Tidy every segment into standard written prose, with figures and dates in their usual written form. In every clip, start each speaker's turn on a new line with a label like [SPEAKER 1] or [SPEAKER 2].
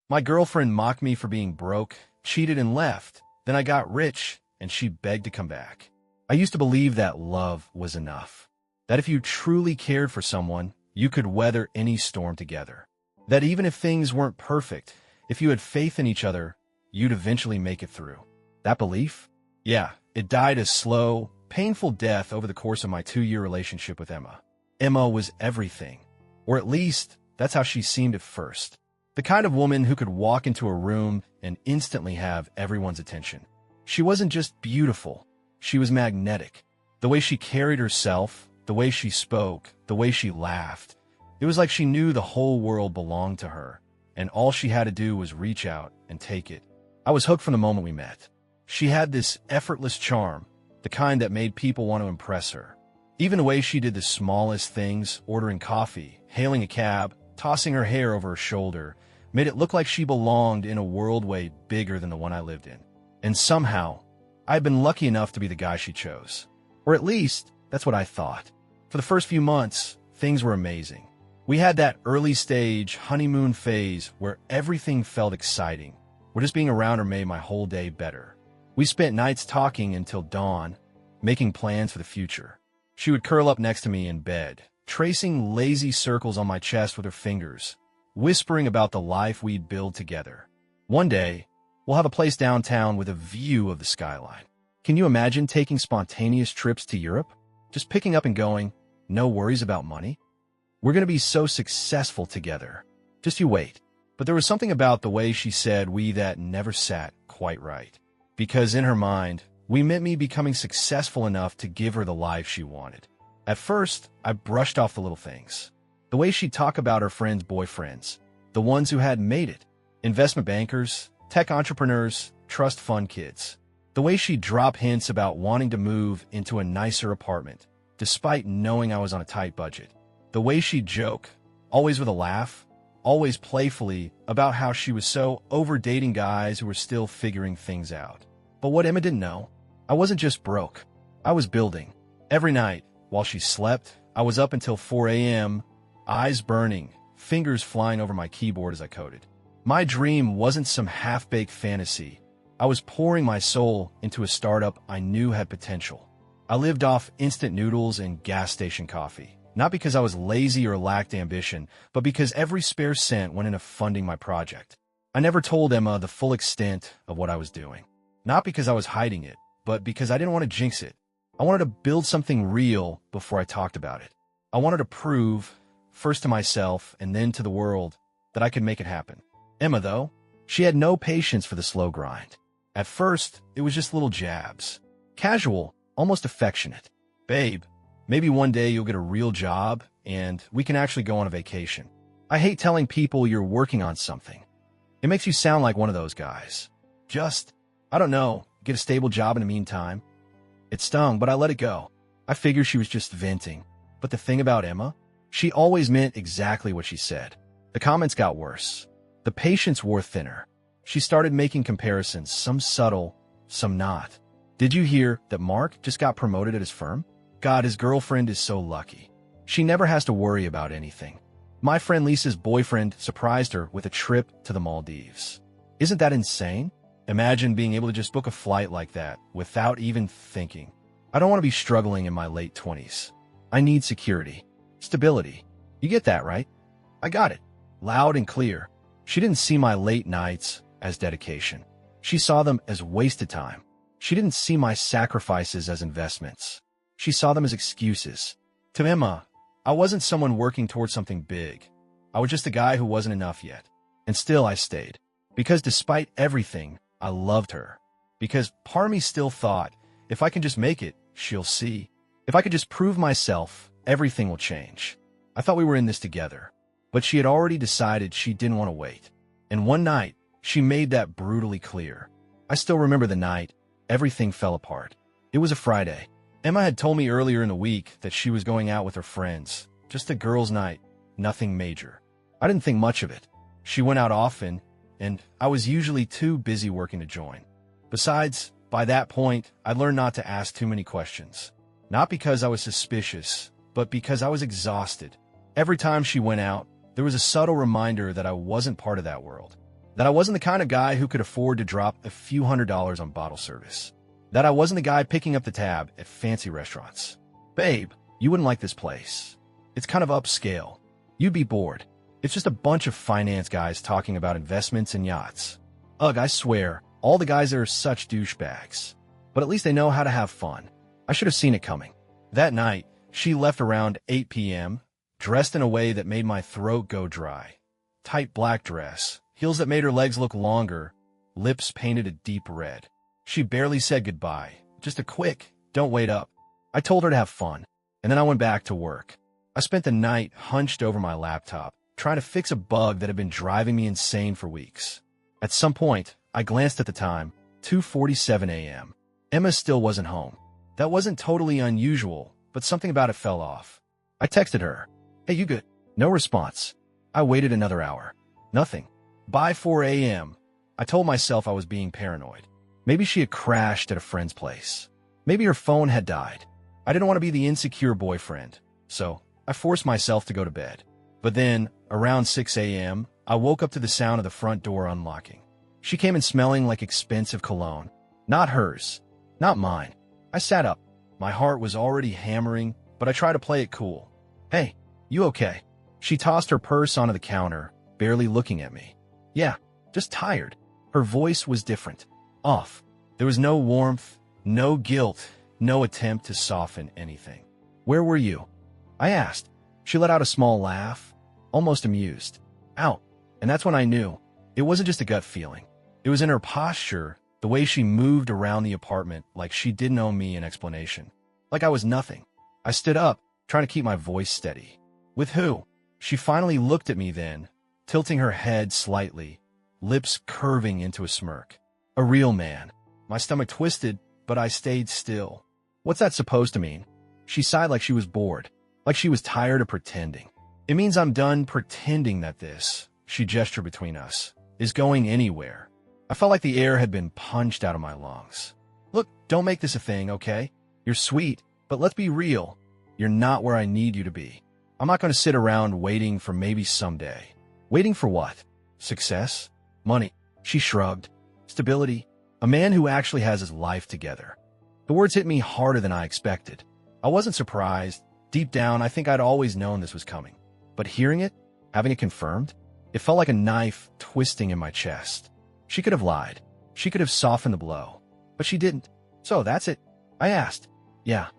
[SPEAKER 1] My girlfriend mocked me for being broke, cheated, and left. Then I got rich, and she begged to come back. I used to believe that love was enough. That if you truly cared for someone, you could weather any storm together. That even if things weren't perfect, if you had faith in each other, you'd eventually make it through. That belief? Yeah, it died a slow, painful death over the course of my 2-year relationship with Emma. Emma was everything. Or at least, that's how she seemed at first. The kind of woman who could walk into a room and instantly have everyone's attention. She wasn't just beautiful. She was magnetic. The way she carried herself, the way she spoke, the way she laughed. It was like she knew the whole world belonged to her, and all she had to do was reach out and take it. I was hooked from the moment we met. She had this effortless charm, the kind that made people want to impress her. Even the way she did the smallest things, ordering coffee, hailing a cab, tossing her hair over her shoulder, made it look like she belonged in a world way bigger than the one I lived in. And somehow, I'd been lucky enough to be the guy she chose. Or at least, that's what I thought. For the first few months, things were amazing. We had that early stage honeymoon phase where everything felt exciting, where just being around her made my whole day better. We spent nights talking until dawn, making plans for the future. She would curl up next to me in bed, tracing lazy circles on my chest with her fingers, whispering about the life we'd build together. One day, we'll have a place downtown with a view of the skyline. Can you imagine taking spontaneous trips to Europe? Just picking up and going, no worries about money? We're going to be so successful together. Just you wait. But there was something about the way she said we that never sat quite right. Because in her mind, we meant me becoming successful enough to give her the life she wanted. At first, I brushed off the little things. The way she'd talk about her friends' boyfriends, the ones who hadn't made it, investment bankers, tech entrepreneurs, trust fund kids. The way she'd drop hints about wanting to move into a nicer apartment, despite knowing I was on a tight budget. The way she'd joke, always with a laugh, always playfully, about how she was so over dating guys who were still figuring things out. But what Emma didn't know, I wasn't just broke. I was building. Every night, while she slept, I was up until 4 a.m., eyes burning, fingers flying over my keyboard as I coded. My dream wasn't some half-baked fantasy. I was pouring my soul into a startup I knew had potential. I lived off instant noodles and gas station coffee, not because I was lazy or lacked ambition, but because every spare cent went into funding my project. I never told Emma the full extent of what I was doing. Not because I was hiding it, but because I didn't want to jinx it. I wanted to build something real before I talked about it. I wanted to prove, first to myself and then to the world, that I could make it happen. Emma, though, she had no patience for the slow grind. At first, it was just little jabs. Casual, almost affectionate. Babe, maybe one day you'll get a real job and we can actually go on a vacation. I hate telling people you're working on something. It makes you sound like one of those guys. Just, I don't know, get a stable job in the meantime. It stung, but I let it go. I figured she was just venting. But the thing about Emma, she always meant exactly what she said. The comments got worse. The patience wore thinner. She started making comparisons, some subtle, some not. Did you hear that Mark just got promoted at his firm? God, his girlfriend is so lucky. She never has to worry about anything. My friend Lisa's boyfriend surprised her with a trip to the Maldives. Isn't that insane? Imagine being able to just book a flight like that without even thinking. I don't want to be struggling in my late 20s. I need security. Stability. You get that, right? I got it. Loud and clear. She didn't see my late nights as dedication. She saw them as wasted time. She didn't see my sacrifices as investments. She saw them as excuses. To Emma, I wasn't someone working towards something big. I was just a guy who wasn't enough yet. And still I stayed. Because despite everything, I loved her. Because part of me still thought, if I can just make it, she'll see. If I could just prove myself, everything will change. I thought we were in this together. But she had already decided she didn't want to wait. And one night, she made that brutally clear. I still remember the night. Everything fell apart. It was a Friday. Emma had told me earlier in the week that she was going out with her friends. Just a girls' night. Nothing major. I didn't think much of it. She went out often, and I was usually too busy working to join. Besides, by that point, I learned not to ask too many questions. Not because I was suspicious, but because I was exhausted. Every time she went out, there was a subtle reminder that I wasn't part of that world. That I wasn't the kind of guy who could afford to drop a few $100s on bottle service. That I wasn't the guy picking up the tab at fancy restaurants. Babe, you wouldn't like this place. It's kind of upscale. You'd be bored. It's just a bunch of finance guys talking about investments and yachts. Ugh, I swear, all the guys there are such douchebags. But at least they know how to have fun. I should have seen it coming. That night, she left around 8 p.m., dressed in a way that made my throat go dry. Tight black dress, heels that made her legs look longer, lips painted a deep red. She barely said goodbye, just a quick, "Don't wait up." I told her to have fun, and then I went back to work. I spent the night hunched over my laptop, trying to fix a bug that had been driving me insane for weeks. At some point, I glanced at the time, 2:47 a.m. Emma still wasn't home. That wasn't totally unusual, but something about it fell off. I texted her, "Hey, you good?" No response. I waited another hour. Nothing. By 4 a.m., I told myself I was being paranoid. Maybe she had crashed at a friend's place. Maybe her phone had died. I didn't want to be the insecure boyfriend, so I forced myself to go to bed. But then, around 6 a.m., I woke up to the sound of the front door unlocking. She came in smelling like expensive cologne. Not hers. Not mine. I sat up. My heart was already hammering, but I tried to play it cool. "Hey, you okay?" She tossed her purse onto the counter, barely looking at me. "Yeah, just tired." Her voice was different. Off. There was no warmth, no guilt, no attempt to soften anything. "Where were you?" I asked. She let out a small laugh, almost amused. "Out." And that's when I knew. It wasn't just a gut feeling. It was in her posture, the way she moved around the apartment like she didn't owe me an explanation. Like I was nothing. I stood up, trying to keep my voice steady. "With who?" She finally looked at me then, tilting her head slightly, lips curving into a smirk. "A real man." My stomach twisted, but I stayed still. "What's that supposed to mean?" She sighed like she was bored, like she was tired of pretending. "It means I'm done pretending that this," she gestured between us, "is going anywhere." I felt like the air had been punched out of my lungs. "Look, don't make this a thing, okay? You're sweet, but let's be real. You're not where I need you to be. I'm not going to sit around waiting for maybe someday." Waiting for what? Success? Money? She shrugged. Stability? A man who actually has his life together. The words hit me harder than I expected. I wasn't surprised. Deep down, I think I'd always known this was coming. But hearing it, having it confirmed, it felt like a knife twisting in my chest. She could have lied. She could have softened the blow. But she didn't. "So that's it?" I asked. "Yeah."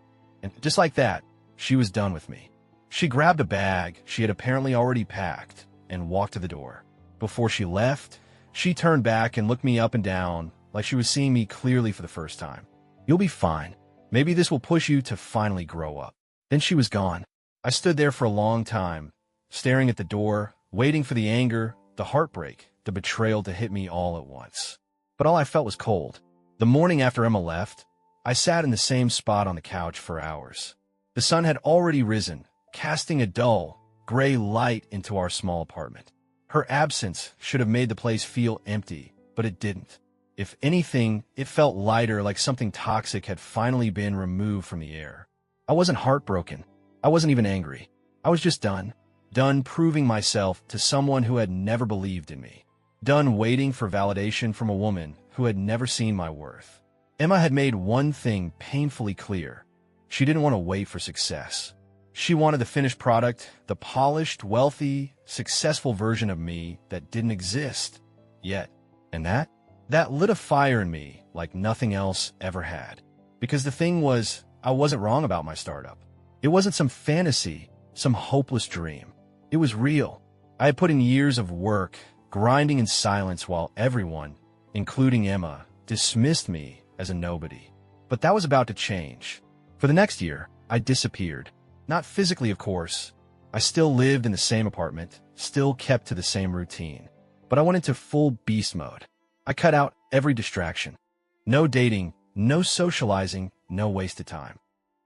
[SPEAKER 1] And just like that, she was done with me. She grabbed a bag she had apparently already packed and walked to the door. Before she left, she turned back and looked me up and down like she was seeing me clearly for the first time. "You'll be fine. Maybe this will push you to finally grow up." Then she was gone. I stood there for a long time, staring at the door, waiting for the anger, the heartbreak, the betrayal to hit me all at once. But all I felt was cold. The morning after Emma left, I sat in the same spot on the couch for hours. The sun had already risen, casting a dull, gray light into our small apartment. Her absence should have made the place feel empty, but it didn't. If anything, it felt lighter, like something toxic had finally been removed from the air. I wasn't heartbroken. I wasn't even angry. I was just done. Done proving myself to someone who had never believed in me. Done waiting for validation from a woman who had never seen my worth. Emma had made one thing painfully clear. She didn't want to wait for success. She wanted the finished product, the polished, wealthy, successful version of me that didn't exist yet. And that lit a fire in me like nothing else ever had. Because the thing was, I wasn't wrong about my startup. It wasn't some fantasy, some hopeless dream. It was real. I had put in years of work, grinding in silence while everyone, including Emma, dismissed me as a nobody. But that was about to change. For the next year, I disappeared. Not physically, of course. I still lived in the same apartment, still kept to the same routine. But I went into full beast mode. I cut out every distraction. No dating, no socializing, no wasted time.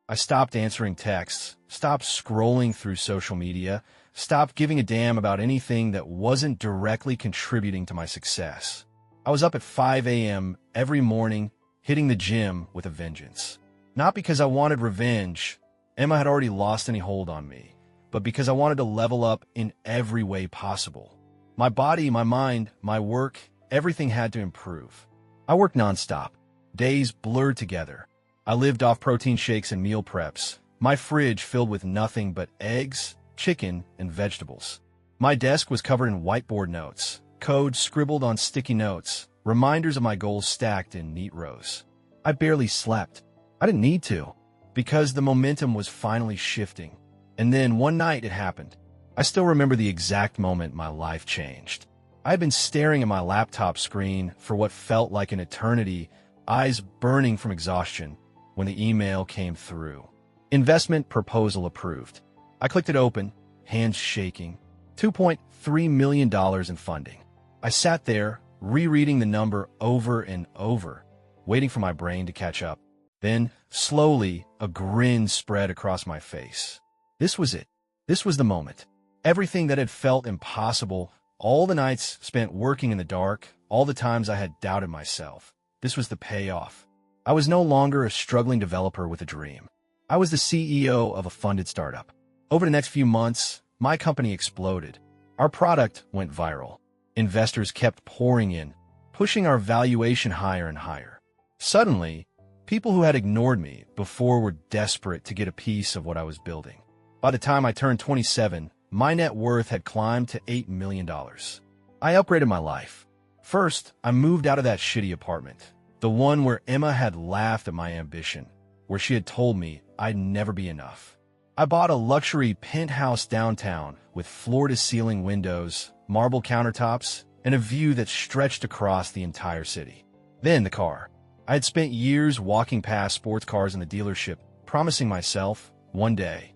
[SPEAKER 1] I stopped answering texts, stopped scrolling through social media, stopped giving a damn about anything that wasn't directly contributing to my success. I was up at 5 a.m. every morning, hitting the gym with a vengeance. Not because I wanted revenge. Emma had already lost any hold on me, but because I wanted to level up in every way possible. My body, my mind, my work, everything had to improve. I worked nonstop. Days blurred together. I lived off protein shakes and meal preps. My fridge filled with nothing but eggs, chicken, and vegetables. My desk was covered in whiteboard notes, code scribbled on sticky notes, reminders of my goals stacked in neat rows. I barely slept. I didn't need to, because the momentum was finally shifting. And then one night it happened. I still remember the exact moment my life changed. I had been staring at my laptop screen for what felt like an eternity, eyes burning from exhaustion, when the email came through. Investment proposal approved. I clicked it open, hands shaking. $2.3 million in funding. I sat there, rereading the number over and over, waiting for my brain to catch up. Then, slowly, a grin spread across my face. This was it. This was the moment. Everything that had felt impossible, all the nights spent working in the dark, all the times I had doubted myself. This was the payoff. I was no longer a struggling developer with a dream. I was the CEO of a funded startup. Over the next few months, my company exploded. Our product went viral. Investors kept pouring in, pushing our valuation higher and higher. Suddenly, people who had ignored me before were desperate to get a piece of what I was building. By the time I turned 27, my net worth had climbed to $8 million. I upgraded my life. First, I moved out of that shitty apartment, the one where Emma had laughed at my ambition, where she had told me I'd never be enough. I bought a luxury penthouse downtown with floor-to-ceiling windows, marble countertops, and a view that stretched across the entire city. Then the car. I had spent years walking past sports cars in the dealership, promising myself, one day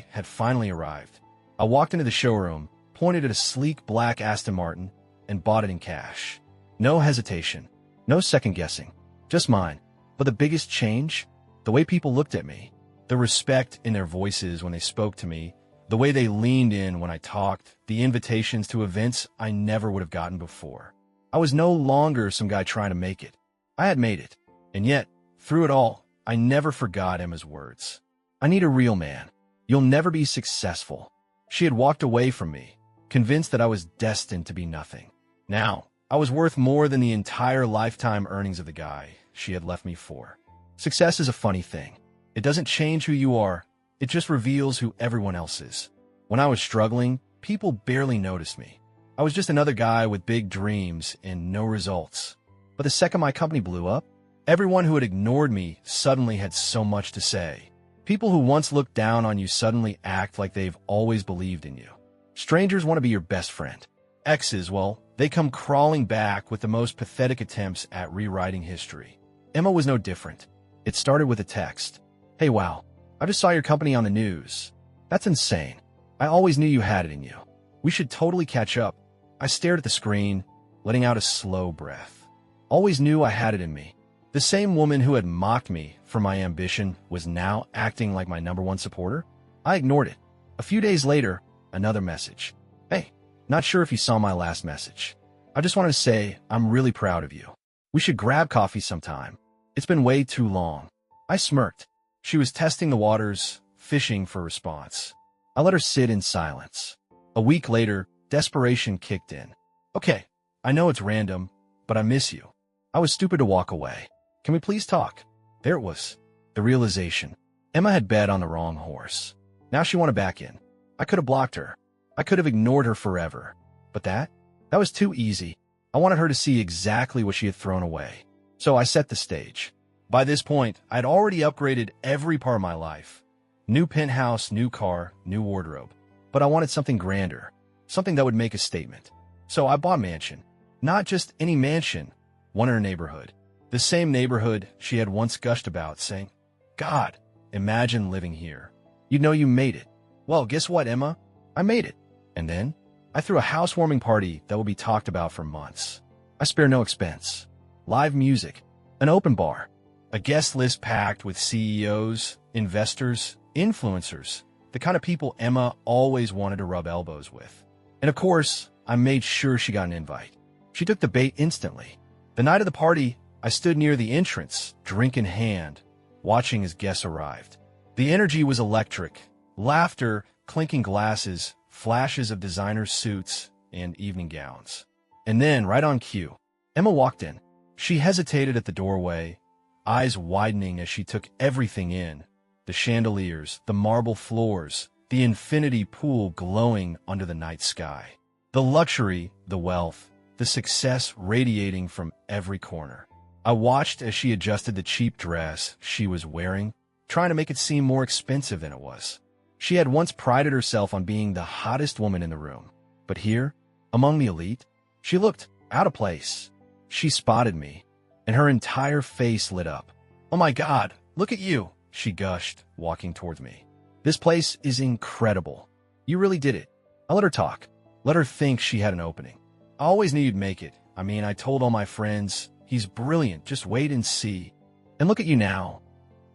[SPEAKER 1] had finally arrived. I walked into the showroom, pointed at a sleek black Aston Martin, and bought it in cash. No hesitation, no second-guessing, just mine. But the biggest change? The way people looked at me. The respect in their voices when they spoke to me, the way they leaned in when I talked, the invitations to events I never would have gotten before. I was no longer some guy trying to make it. I had made it. And yet, through it all, I never forgot Emma's words. I need a real man. You'll never be successful. She had walked away from me, convinced that I was destined to be nothing. Now, I was worth more than the entire lifetime earnings of the guy she had left me for. Success is a funny thing. It doesn't change who you are, it just reveals who everyone else is. When I was struggling, people barely noticed me. I was just another guy with big dreams and no results. But the second my company blew up, everyone who had ignored me suddenly had so much to say. People who once looked down on you suddenly act like they've always believed in you. Strangers want to be your best friend. Exes, well, they come crawling back with the most pathetic attempts at rewriting history. Emma was no different. It started with a text. Hey, wow, I just saw your company on the news. That's insane. I always knew you had it in you. We should totally catch up. I stared at the screen, letting out a slow breath. Always knew I had it in me. The same woman who had mocked me for my ambition was now acting like my #1 supporter. I ignored it. A few days later, another message. Hey, not sure if you saw my last message. I just wanted to say I'm really proud of you. We should grab coffee sometime. It's been way too long. I smirked. She was testing the waters, fishing for response. I let her sit in silence. A week later, desperation kicked in. Okay, I know it's random, but I miss you. I was stupid to walk away. Can we please talk? There it was. The realization. Emma had bet on the wrong horse. Now she wanted back in. I could have blocked her. I could have ignored her forever. But that was too easy. I wanted her to see exactly what she had thrown away. So I set the stage. By this point, I'd already upgraded every part of my life. New penthouse, new car, new wardrobe. But I wanted something grander, something that would make a statement. So I bought a mansion. Not just any mansion, one in her neighborhood. The same neighborhood she had once gushed about, saying, God, imagine living here. You'd know you made it. Well, guess what, Emma? I made it. And then, I threw a housewarming party that would be talked about for months. I spare no expense. Live music, an open bar, a guest list packed with CEOs, investors, influencers, the kind of people Emma always wanted to rub elbows with. And of course, I made sure she got an invite. She took the bait instantly. The night of the party, I stood near the entrance, drink in hand, watching as guests arrived. The energy was electric. Laughter, clinking glasses, flashes of designer suits and evening gowns. And then, right on cue, Emma walked in. She hesitated at the doorway, eyes widening as she took everything in. The chandeliers, the marble floors, the infinity pool glowing under the night sky. The luxury, the wealth, the success radiating from every corner. I watched as she adjusted the cheap dress she was wearing, trying to make it seem more expensive than it was. She had once prided herself on being the hottest woman in the room. But here, among the elite, she looked out of place. She spotted me, and her entire face lit up. "Oh my God, look at you," she gushed, walking towards me. "This place is incredible. You really did it." I let her talk. Let her think she had an opening. "I always knew you'd make it. I told all my friends, he's brilliant, just wait and see. And look at you now."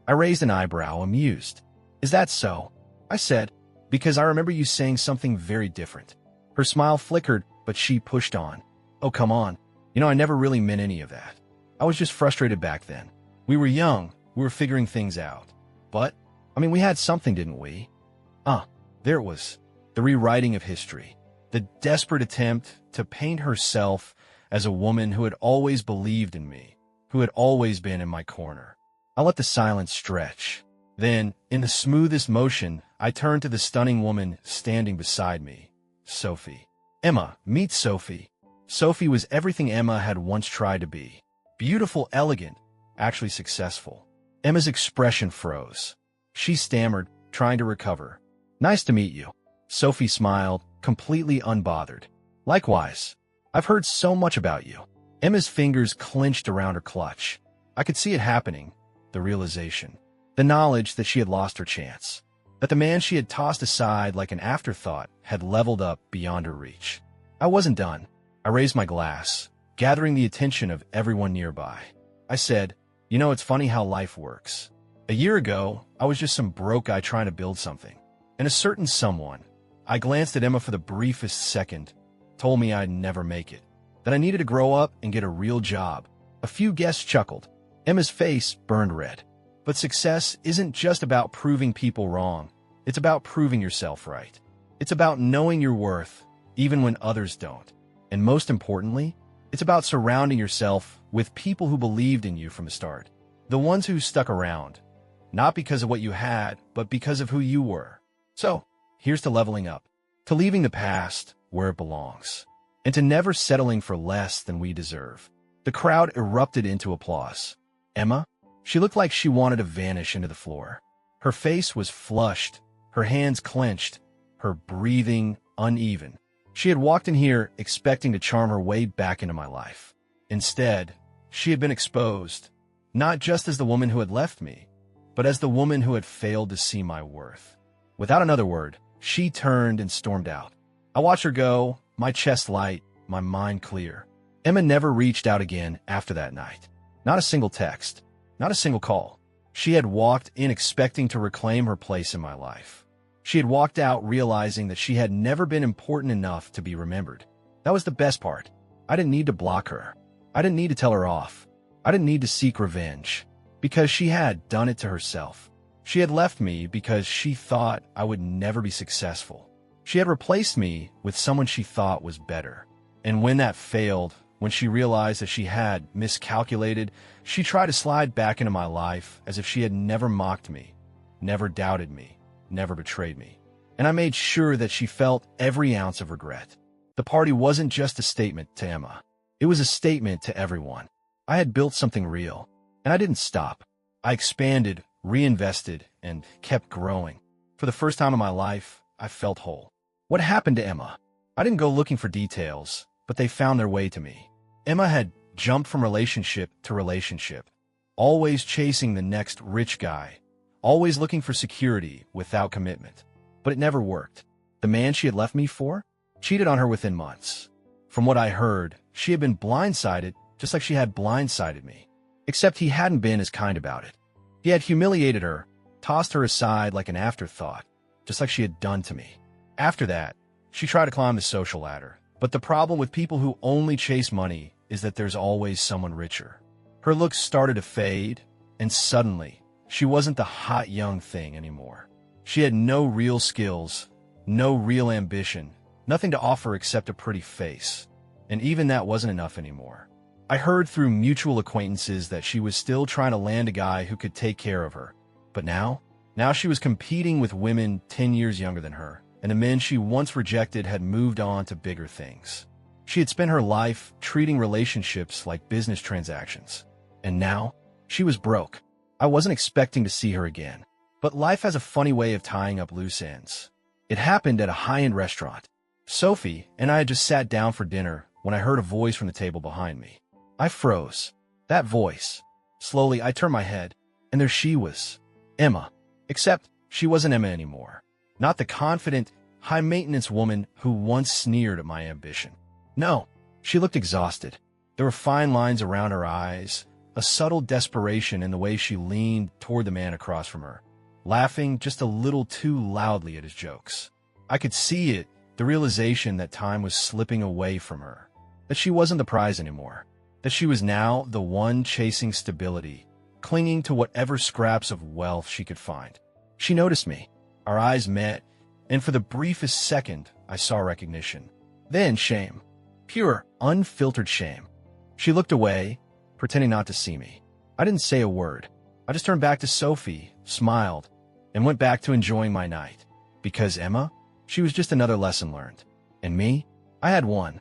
[SPEAKER 1] I raised an eyebrow, amused. "Is that so?" I said, "because I remember you saying something very different." Her smile flickered, but she pushed on. "Oh, come on. I never really meant any of that. I was just frustrated back then. We were young, we were figuring things out. But, we had something, didn't we?" There it was. The rewriting of history. The desperate attempt to paint herself as a woman who had always believed in me, who had always been in my corner. I let the silence stretch. Then, in the smoothest motion, I turned to the stunning woman standing beside me, Sophie. "Emma, meet Sophie." Sophie was everything Emma had once tried to be. Beautiful, elegant, actually successful. Emma's expression froze. She stammered, trying to recover. "Nice to meet you." Sophie smiled, completely unbothered. "Likewise. I've heard so much about you." Emma's fingers clenched around her clutch. I could see it happening, the realization. The knowledge that she had lost her chance. That the man she had tossed aside like an afterthought had leveled up beyond her reach. I wasn't done. I raised my glass, gathering the attention of everyone nearby. I said, "It's funny how life works. A year ago, I was just some broke guy trying to build something. And a certain someone," I glanced at Emma for the briefest second, "told me I'd never make it. That I needed to grow up and get a real job." A few guests chuckled. Emma's face burned red. But success isn't just about proving people wrong. It's about proving yourself right. It's about knowing your worth, even when others don't. And most importantly, it's about surrounding yourself with people who believed in you from the start. The ones who stuck around, not because of what you had, but because of who you were. So, here's to leveling up, to leaving the past where it belongs, and to never settling for less than we deserve. The crowd erupted into applause. Emma, she looked like she wanted to vanish into the floor. Her face was flushed, her hands clenched, her breathing uneven. She had walked in here expecting to charm her way back into my life. Instead, she had been exposed, not just as the woman who had left me, but as the woman who had failed to see my worth. Without another word, she turned and stormed out. I watched her go, my chest light, my mind clear. Emma never reached out again after that night. Not a single text, not a single call. She had walked in expecting to reclaim her place in my life. She had walked out realizing that she had never been important enough to be remembered. That was the best part. I didn't need to block her. I didn't need to tell her off. I didn't need to seek revenge, because she had done it to herself. She had left me because she thought I would never be successful. She had replaced me with someone she thought was better. And when that failed, when she realized that she had miscalculated, she tried to slide back into my life as if she had never mocked me, never doubted me, never betrayed me. And I made sure that she felt every ounce of regret. The party wasn't just a statement to Emma. It was a statement to everyone. I had built something real, and I didn't stop. I expanded, reinvested, and kept growing. For the first time in my life, I felt whole. What happened to Emma? I didn't go looking for details, but they found their way to me. Emma had jumped from relationship to relationship, always chasing the next rich guy, always looking for security without commitment. But it never worked. The man she had left me for cheated on her within months. From what I heard, she had been blindsided just like she had blindsided me. Except he hadn't been as kind about it. He had humiliated her, tossed her aside like an afterthought, just like she had done to me. After that, she tried to climb the social ladder. But the problem with people who only chase money is that there's always someone richer. Her looks started to fade, and suddenly, she wasn't the hot young thing anymore. She had no real skills, No real ambition, nothing to offer except a pretty face. And even that wasn't enough anymore. I heard through mutual acquaintances that she was still trying to land a guy who could take care of her. But now she was competing with women 10 years younger than her, and the men she once rejected had moved on to bigger things. She had spent her life treating relationships like business transactions. And now, she was broke. I wasn't expecting to see her again. But life has a funny way of tying up loose ends. It happened at a high-end restaurant. Sophie and I had just sat down for dinner when I heard a voice from the table behind me. I froze. That voice. Slowly, I turned my head, and there she was, Emma. Except she wasn't Emma anymore. Not the confident, high-maintenance woman who once sneered at my ambition. No, she looked exhausted. There were fine lines around her eyes, a subtle desperation in the way she leaned toward the man across from her, laughing just a little too loudly at his jokes. I could see it, the realization that time was slipping away from her, that she wasn't the prize anymore, that she was now the one chasing stability, clinging to whatever scraps of wealth she could find. She noticed me. Our eyes met, and for the briefest second, I saw recognition. Then shame. Pure, unfiltered shame. She looked away, pretending not to see me. I didn't say a word. I just turned back to Sophie, smiled, and went back to enjoying my night. Because Emma, she was just another lesson learned. And me, I had one.